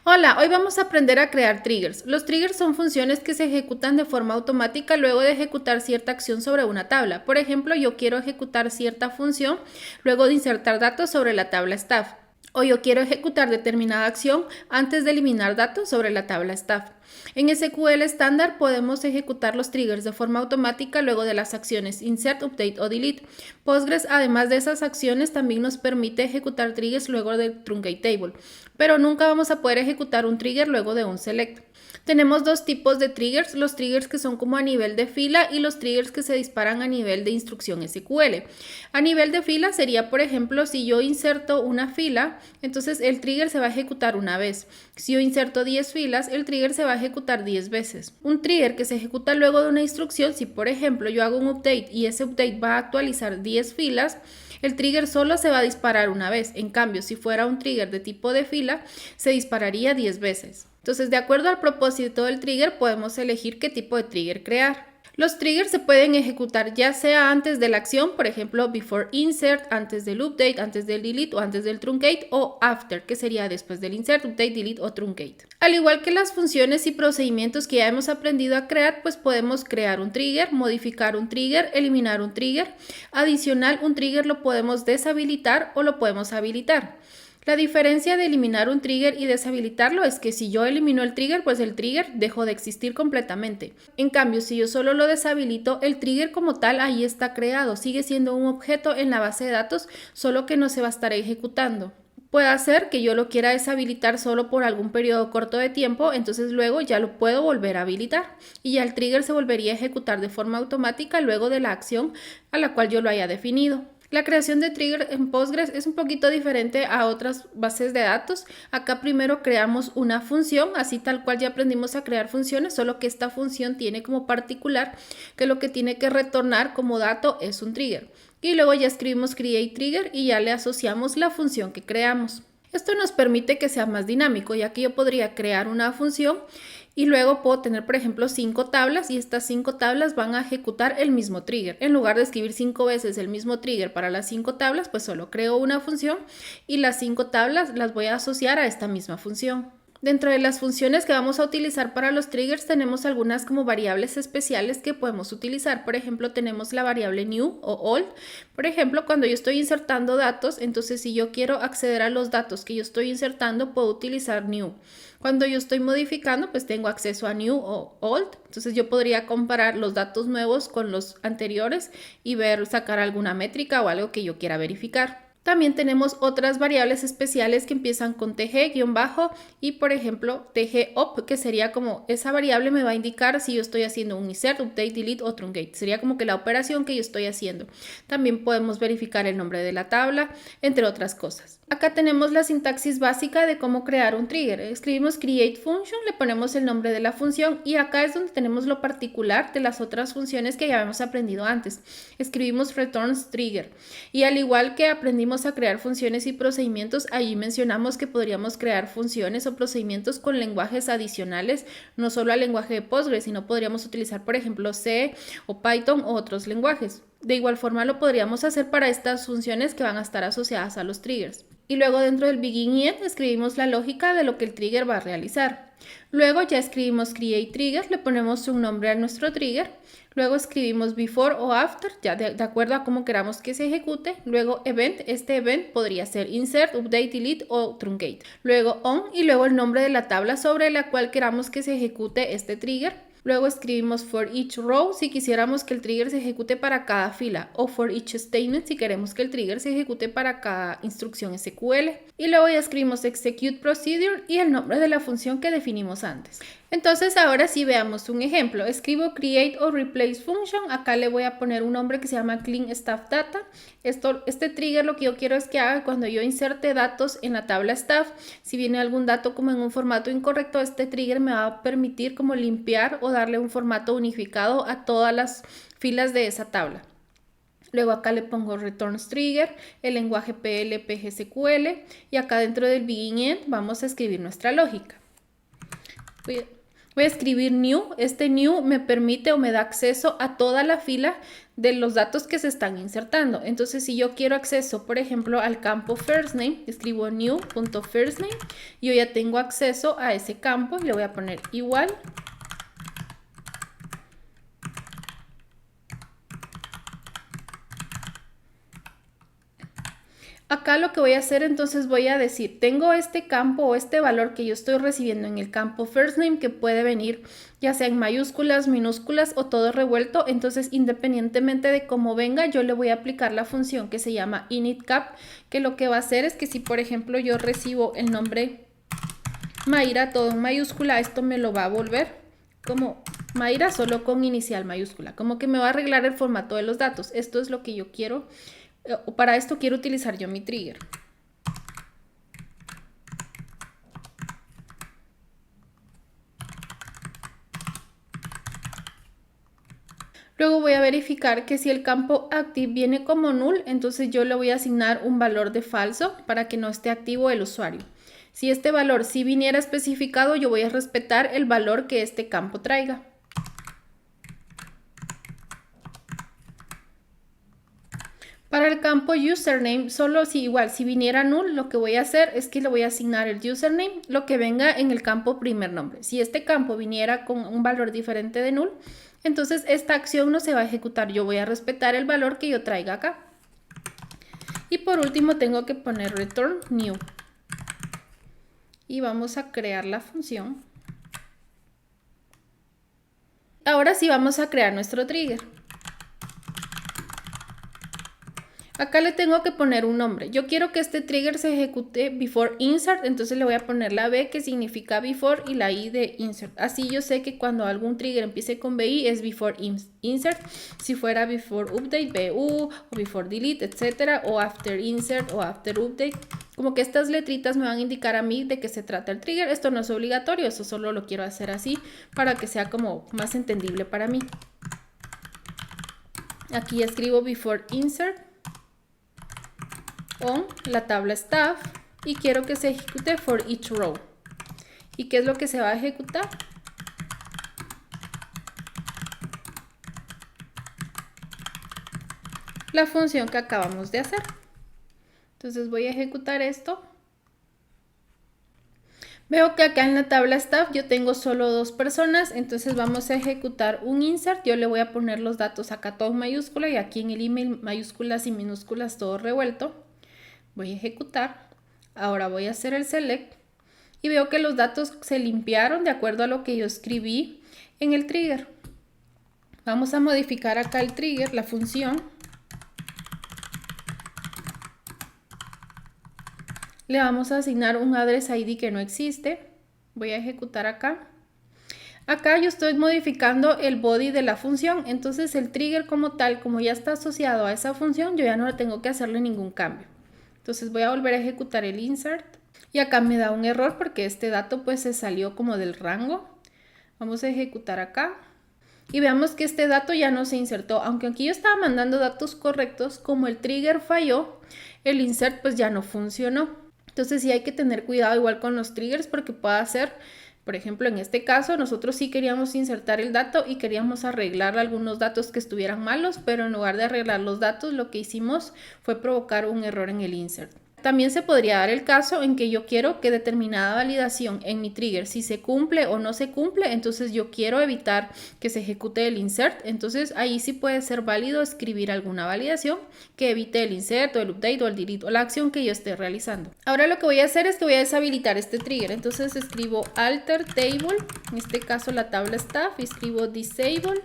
Hola, hoy vamos a aprender a crear triggers. Los triggers son funciones que se ejecutan de forma automática luego de ejecutar cierta acción sobre una tabla. Por ejemplo, yo quiero ejecutar cierta función luego de insertar datos sobre la tabla staff. O yo quiero ejecutar determinada acción antes de eliminar datos sobre la tabla staff. En SQL estándar podemos ejecutar los triggers de forma automática luego de las acciones insert, update o delete. Postgres, además de esas acciones, también nos permite ejecutar triggers luego del truncate table, pero nunca vamos a poder ejecutar un trigger luego de un select. Tenemos dos tipos de triggers, los triggers que son como a nivel de fila y los triggers que se disparan a nivel de instrucción SQL. A nivel de fila sería, por ejemplo, si yo inserto una fila, entonces el trigger se va a ejecutar una vez. Si yo inserto 10 filas, el trigger se va a ejecutar 10 veces. Un trigger que se ejecuta luego de una instrucción, si por ejemplo yo hago un update y ese update va a actualizar 10 filas, el trigger solo se va a disparar una vez. En cambio, si fuera un trigger de tipo de fila, se dispararía 10 veces. Entonces, de acuerdo al propósito del trigger, podemos elegir qué tipo de trigger crear. Los triggers se pueden ejecutar ya sea antes de la acción, por ejemplo, before insert, antes del update, antes del delete o antes del truncate, o after, que sería después del insert, update, delete o truncate. Al igual que las funciones y procedimientos que ya hemos aprendido a crear, pues podemos crear un trigger, modificar un trigger, eliminar un trigger. Adicional, un trigger lo podemos deshabilitar o lo podemos habilitar. La diferencia de eliminar un trigger y deshabilitarlo es que si yo elimino el trigger, pues el trigger dejó de existir completamente. En cambio, si yo solo lo deshabilito, el trigger como tal ahí está creado, sigue siendo un objeto en la base de datos, solo que no se va a estar ejecutando. Puede ser que yo lo quiera deshabilitar solo por algún periodo corto de tiempo, entonces luego ya lo puedo volver a habilitar y ya el trigger se volvería a ejecutar de forma automática luego de la acción a la cual yo lo haya definido. La creación de trigger en Postgres es un poquito diferente a otras bases de datos. Acá primero creamos una función, así tal cual ya aprendimos a crear funciones, solo que esta función tiene como particular que lo que tiene que retornar como dato es un trigger. Y luego ya escribimos create trigger y ya le asociamos la función que creamos. Esto nos permite que sea más dinámico, ya que yo podría crear una función y luego puedo tener, por ejemplo, 5 tablas y estas 5 tablas van a ejecutar el mismo trigger. En lugar de escribir 5 veces el mismo trigger para las 5 tablas, pues solo creo una función y las 5 tablas las voy a asociar a esta misma función. Dentro de las funciones que vamos a utilizar para los triggers tenemos algunas como variables especiales que podemos utilizar. Por ejemplo, tenemos la variable new o old. Por ejemplo, cuando yo estoy insertando datos, entonces si yo quiero acceder a los datos que yo estoy insertando, puedo utilizar new. Cuando yo estoy modificando, pues tengo acceso a new o old. Entonces yo podría comparar los datos nuevos con los anteriores y sacar alguna métrica o algo que yo quiera verificar. También tenemos otras variables especiales que empiezan con tg, guión bajo y por ejemplo tg op, que sería como esa variable me va a indicar si yo estoy haciendo un insert, update, delete o truncate. Sería como que la operación que yo estoy haciendo. También podemos verificar el nombre de la tabla, entre otras cosas. Acá tenemos la sintaxis básica de cómo crear un trigger. Escribimos create function, le ponemos el nombre de la función y acá es donde tenemos lo particular de las otras funciones que ya habíamos aprendido antes. Escribimos returns trigger y al igual que aprendimos a crear funciones y procedimientos, allí mencionamos que podríamos crear funciones o procedimientos con lenguajes adicionales, no solo al lenguaje de Postgres, sino podríamos utilizar, por ejemplo, C o Python u otros lenguajes. De igual forma lo podríamos hacer para estas funciones que van a estar asociadas a los triggers. Y luego dentro del begin y end escribimos la lógica de lo que el trigger va a realizar. Luego ya escribimos create trigger, le ponemos un nombre a nuestro trigger. Luego escribimos before o after, ya de acuerdo a cómo queramos que se ejecute. Luego event, este event podría ser insert, update, delete o truncate. Luego on y luego el nombre de la tabla sobre la cual queramos que se ejecute este trigger. Luego escribimos for each row si quisiéramos que el trigger se ejecute para cada fila o for each statement si queremos que el trigger se ejecute para cada instrucción SQL. Y luego ya escribimos execute procedure y el nombre de la función que definimos antes. Entonces ahora sí veamos un ejemplo. Escribo create o replace function. Acá le voy a poner un nombre que se llama clean staff data. Este trigger lo que yo quiero es que haga cuando yo inserte datos en la tabla staff. Si viene algún dato como en un formato incorrecto, este trigger me va a permitir como limpiar o darle un formato unificado a todas las filas de esa tabla. Luego acá le pongo returns trigger, el lenguaje PL, PGSQL y acá dentro del begin end vamos a escribir nuestra lógica. Voy a escribir new. Este new me permite o me da acceso a toda la fila de los datos que se están insertando. Entonces, si yo quiero acceso, por ejemplo, al campo first name, escribo new.firstname. Yo ya tengo acceso a ese campo y le voy a poner igual. Acá lo que voy a hacer, entonces voy a decir, tengo este campo o este valor que yo estoy recibiendo en el campo first name que puede venir ya sea en mayúsculas, minúsculas o todo revuelto. Entonces, independientemente de cómo venga, yo le voy a aplicar la función que se llama initCap, que lo que va a hacer es que si, por ejemplo, yo recibo el nombre Mayra todo en mayúscula, esto me lo va a volver como Mayra solo con inicial mayúscula, como que me va a arreglar el formato de los datos. Esto es lo que yo quiero. Para esto quiero utilizar yo mi trigger. Luego voy a verificar que si el campo active viene como null, entonces yo le voy a asignar un valor de falso para que no esté activo el usuario. Si este valor sí viniera especificado, yo voy a respetar el valor que este campo traiga. Para el campo username, solo si viniera null, lo que voy a hacer es que le voy a asignar el username, lo que venga en el campo primer nombre. Si este campo viniera con un valor diferente de null, entonces esta acción no se va a ejecutar. Yo voy a respetar el valor que yo traiga acá. Y por último tengo que poner return new. Y vamos a crear la función. Ahora sí vamos a crear nuestro trigger. Acá le tengo que poner un nombre. Yo quiero que este trigger se ejecute before insert, entonces le voy a poner la B que significa before y la I de insert. Así yo sé que cuando algún trigger empiece con BI es before insert. Si fuera before update, BU, o before delete, etcétera, o after insert o after update. Como que estas letritas me van a indicar a mí de qué se trata el trigger. Esto no es obligatorio, eso solo lo quiero hacer así para que sea como más entendible para mí. Aquí escribo before insert on la tabla staff y quiero que se ejecute for each row. ¿Y qué es lo que se va a ejecutar? La función que acabamos de hacer. Entonces voy a ejecutar esto. Veo que acá en la tabla staff yo tengo solo 2 personas, entonces vamos a ejecutar un insert. Yo le voy a poner los datos acá todo en mayúscula y aquí en el email mayúsculas y minúsculas todo revuelto. Voy a ejecutar. Ahora voy a hacer el select y veo que los datos se limpiaron de acuerdo a lo que yo escribí en el trigger. Vamos a modificar acá el trigger, la función. Le vamos a asignar un address ID que no existe. Voy a ejecutar acá. Acá yo estoy modificando el body de la función, entonces el trigger como tal, como ya está asociado a esa función, yo ya no tengo que hacerle ningún cambio. Entonces voy a volver a ejecutar el insert y acá me da un error porque este dato pues se salió como del rango. Vamos a ejecutar acá y veamos que este dato ya no se insertó. Aunque aquí yo estaba mandando datos correctos, como el trigger falló, el insert pues ya no funcionó. Entonces sí hay que tener cuidado igual con los triggers porque puede ser, por ejemplo, en este caso nosotros sí queríamos insertar el dato y queríamos arreglar algunos datos que estuvieran malos, pero en lugar de arreglar los datos lo que hicimos fue provocar un error en el insert. También se podría dar el caso en que yo quiero que determinada validación en mi trigger, si se cumple o no se cumple, entonces yo quiero evitar que se ejecute el insert. Entonces ahí sí puede ser válido escribir alguna validación que evite el insert o el update o el delete o la acción que yo esté realizando. Ahora lo que voy a hacer es que voy a deshabilitar este trigger. Entonces escribo alter table, en este caso la tabla staff, y escribo disable.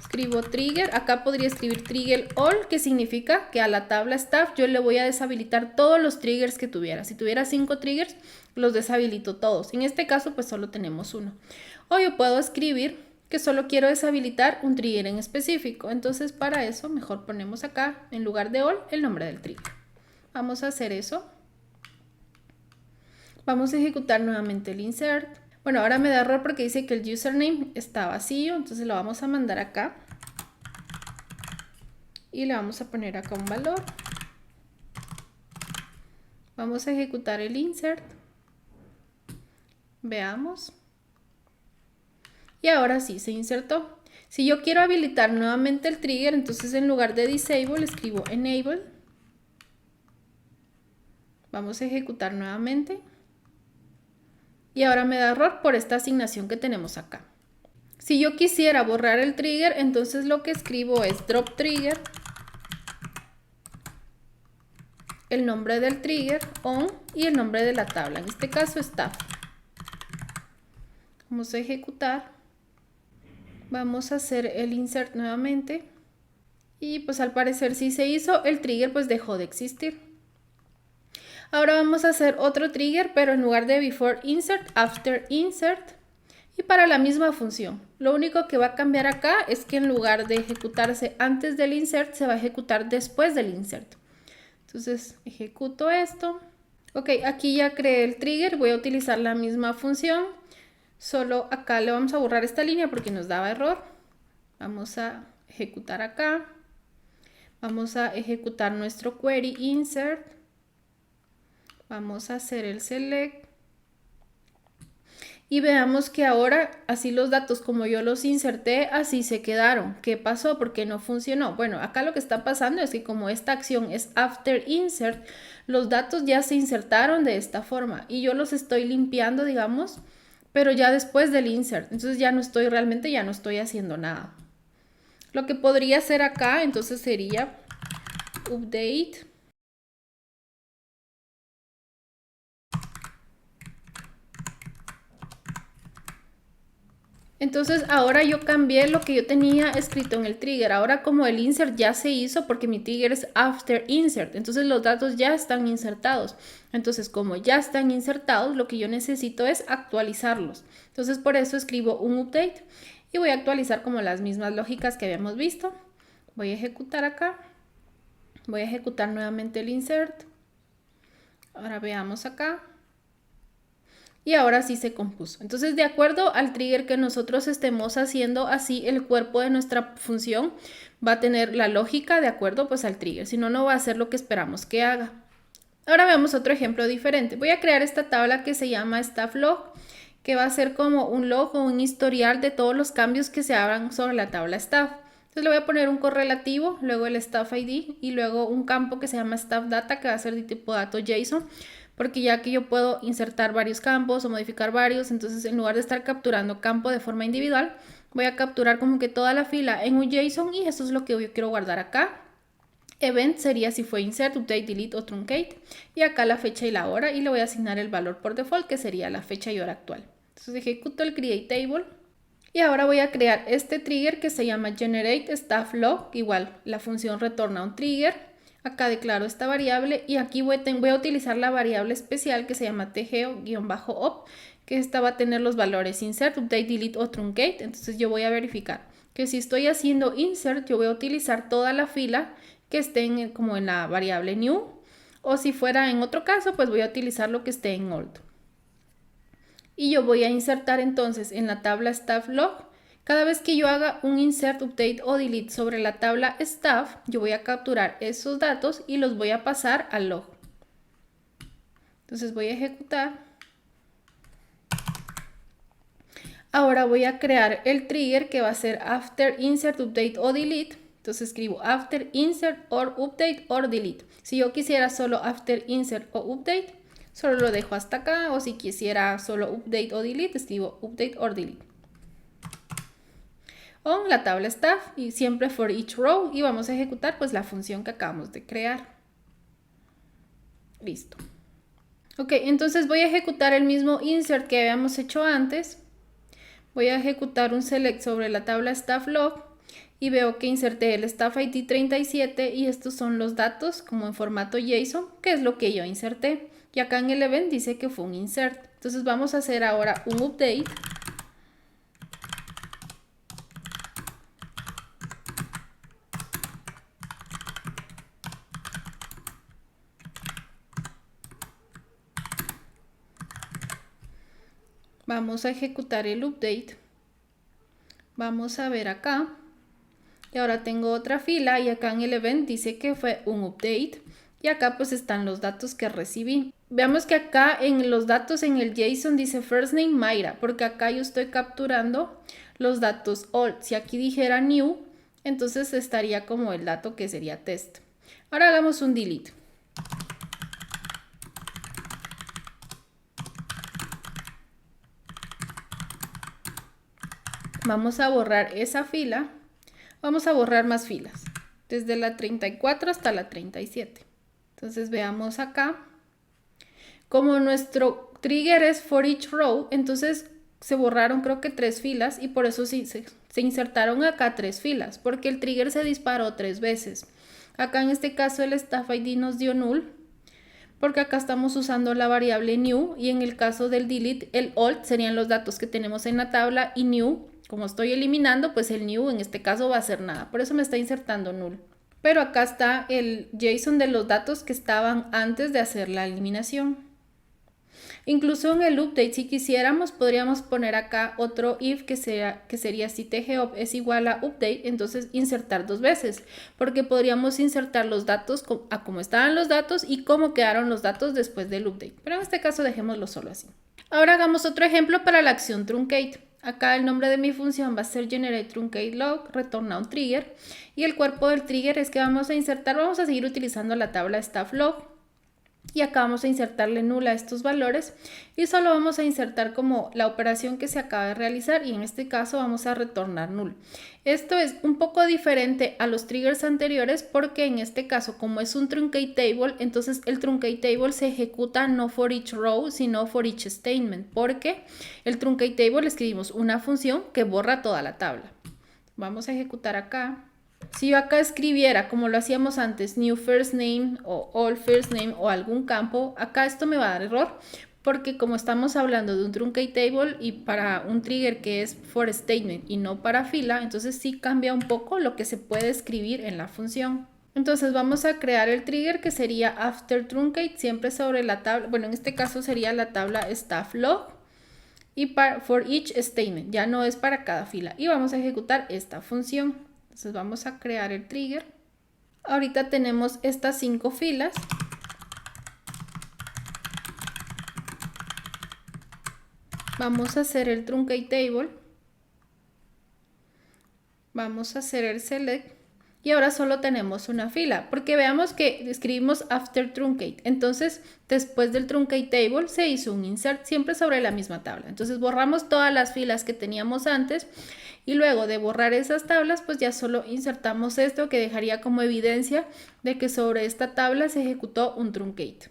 Escribo trigger, acá podría escribir trigger all, que significa que a la tabla staff yo le voy a deshabilitar todos los triggers que tuviera. Si tuviera 5 triggers, los deshabilito todos. En este caso, pues solo tenemos uno. O yo puedo escribir que solo quiero deshabilitar un trigger en específico. Entonces, para eso, mejor ponemos acá, en lugar de all, el nombre del trigger. Vamos a hacer eso. Vamos a ejecutar nuevamente el insert. Bueno, ahora me da error porque dice que el username está vacío, entonces lo vamos a mandar acá. Y le vamos a poner acá un valor. Vamos a ejecutar el insert. Veamos. y ahora sí se insertó. Si yo quiero habilitar nuevamente el trigger, entonces en lugar de disable escribo enable. Vamos a ejecutar nuevamente. Y ahora me da error por esta asignación que tenemos acá. Si yo quisiera borrar el trigger, entonces lo que escribo es drop trigger, el nombre del trigger, on, y el nombre de la tabla, en este caso staff. Vamos a ejecutar. Vamos a hacer el insert nuevamente. Y pues al parecer sí se hizo, el trigger pues dejó de existir. Ahora vamos a hacer otro trigger, pero en lugar de before insert, after insert. Y para la misma función. Lo único que va a cambiar acá es que en lugar de ejecutarse antes del insert, se va a ejecutar después del insert. Entonces ejecuto esto. Ok, aquí ya creé el trigger, voy a utilizar la misma función. Solo acá le vamos a borrar esta línea porque nos daba error. Vamos a ejecutar acá. Vamos a ejecutar nuestro query insert. Vamos a hacer el select. Y veamos que ahora, así los datos como yo los inserté, así se quedaron. ¿Qué pasó? ¿Por qué no funcionó? Bueno, acá lo que está pasando es que como esta acción es after insert, los datos ya se insertaron de esta forma. Y yo los estoy limpiando, digamos, pero ya después del insert. Entonces ya no estoy haciendo nada. Lo que podría hacer acá, entonces sería update. Entonces ahora yo cambié lo que yo tenía escrito en el trigger. Ahora como el insert ya se hizo porque mi trigger es after insert. Entonces los datos ya están insertados. Entonces como ya están insertados, lo que yo necesito es actualizarlos. Entonces por eso escribo un update y voy a actualizar como las mismas lógicas que habíamos visto. Voy a ejecutar acá. Voy a ejecutar nuevamente el insert. Ahora veamos acá. Y ahora sí se compuso. Entonces, de acuerdo al trigger que nosotros estemos haciendo, así el cuerpo de nuestra función va a tener la lógica de acuerdo pues al trigger. Si no, no va a hacer lo que esperamos que haga. Ahora veamos otro ejemplo diferente. Voy a crear esta tabla que se llama staff log, que va a ser como un log o un historial de todos los cambios que se hagan sobre la tabla staff. Entonces le voy a poner un correlativo, luego el staff ID y luego un campo que se llama staff data, que va a ser de tipo dato JSON, porque ya que yo puedo insertar varios campos o modificar varios, entonces en lugar de estar capturando campo de forma individual, voy a capturar como que toda la fila en un JSON y eso es lo que yo quiero guardar acá. Event sería si fue insert, update, delete o truncate, y acá la fecha y la hora, y le voy a asignar el valor por default que sería la fecha y hora actual. Entonces ejecuto el create table. Y ahora voy a crear este trigger que se llama generate staff log. Igual la función retorna un trigger. Acá declaro esta variable y aquí voy a utilizar la variable especial que se llama tgeo-op, que esta va a tener los valores insert, update, delete o truncate. Entonces yo voy a verificar que si estoy haciendo insert, yo voy a utilizar toda la fila que esté como en la variable new, o si fuera en otro caso, pues voy a utilizar lo que esté en old. Y yo voy a insertar entonces en la tabla staff log. Cada vez que yo haga un insert, update o delete sobre la tabla staff, yo voy a capturar esos datos y los voy a pasar al log. Entonces voy a ejecutar. Ahora voy a crear el trigger que va a ser after insert, update o delete. Entonces escribo after insert or update or delete. Si yo quisiera solo after insert o update, solo lo dejo hasta acá, o si quisiera solo update o delete, escribo update or delete. On la tabla staff y siempre for each row, y vamos a ejecutar pues la función que acabamos de crear. Listo. Ok, entonces voy a ejecutar el mismo insert que habíamos hecho antes. Voy a ejecutar un select sobre la tabla staff log y veo que inserté el staff ID 37 y estos son los datos como en formato JSON, que es lo que yo inserté. Y acá en el event dice que fue un insert. Entonces vamos a hacer ahora un update. Vamos a ejecutar el update. Vamos a ver acá. Y ahora tengo otra fila y acá en el event dice que fue un update. Y acá pues están los datos que recibí. Veamos que acá en los datos en el JSON dice first name Mayra, porque acá yo estoy capturando los datos old. Si aquí dijera new, entonces estaría como el dato que sería test. Ahora hagamos un delete. Vamos a borrar esa fila. Vamos a borrar más filas, desde la 34 hasta la 37. Entonces veamos acá. Como nuestro trigger es for each row, entonces se borraron creo que 3 filas y por eso sí, se insertaron acá 3 filas, porque el trigger se disparó 3 veces. Acá en este caso el staff ID nos dio null, porque acá estamos usando la variable new, y en el caso del delete, el old serían los datos que tenemos en la tabla, y new, como estoy eliminando, pues el new en este caso va a ser nada, por eso me está insertando null. Pero acá está el JSON de los datos que estaban antes de hacer la eliminación. Incluso en el update, si quisiéramos, podríamos poner acá otro if que sería si tgeop es igual a update, entonces insertar 2 veces, porque podríamos insertar los datos a cómo estaban los datos y cómo quedaron los datos después del update. Pero en este caso dejémoslo solo así. Ahora hagamos otro ejemplo para la acción truncate. Acá el nombre de mi función va a ser generate truncate log, retorna un trigger, y el cuerpo del trigger es que vamos a seguir utilizando la tabla staff log. Y acá vamos a insertarle null a estos valores y solo vamos a insertar como la operación que se acaba de realizar, y en este caso vamos a retornar null. Esto es un poco diferente a los triggers anteriores porque en este caso, como es un truncate table, entonces el truncate table se ejecuta no for each row sino for each statement, porque el truncate table escribimos una función que borra toda la tabla. Vamos a ejecutar acá. Si yo acá escribiera como lo hacíamos antes, new first name o all first name o algún campo, acá esto me va a dar error, porque como estamos hablando de un truncate table y para un trigger que es for statement y no para fila, entonces sí cambia un poco lo que se puede escribir en la función. Entonces vamos a crear el trigger que sería after truncate, siempre sobre la tabla, bueno, en este caso sería la tabla staff log, y for each statement, ya no es para cada fila, y vamos a ejecutar esta función. Entonces vamos a crear el trigger. Ahorita tenemos estas 5 filas. Vamos a hacer el truncate table. Vamos a hacer el select. Y ahora solo tenemos una fila, porque veamos que escribimos after truncate. Entonces, después del truncate table se hizo un insert siempre sobre la misma tabla. Entonces borramos todas las filas que teníamos antes, y luego de borrar esas tablas, pues ya solo insertamos esto que dejaría como evidencia de que sobre esta tabla se ejecutó un truncate.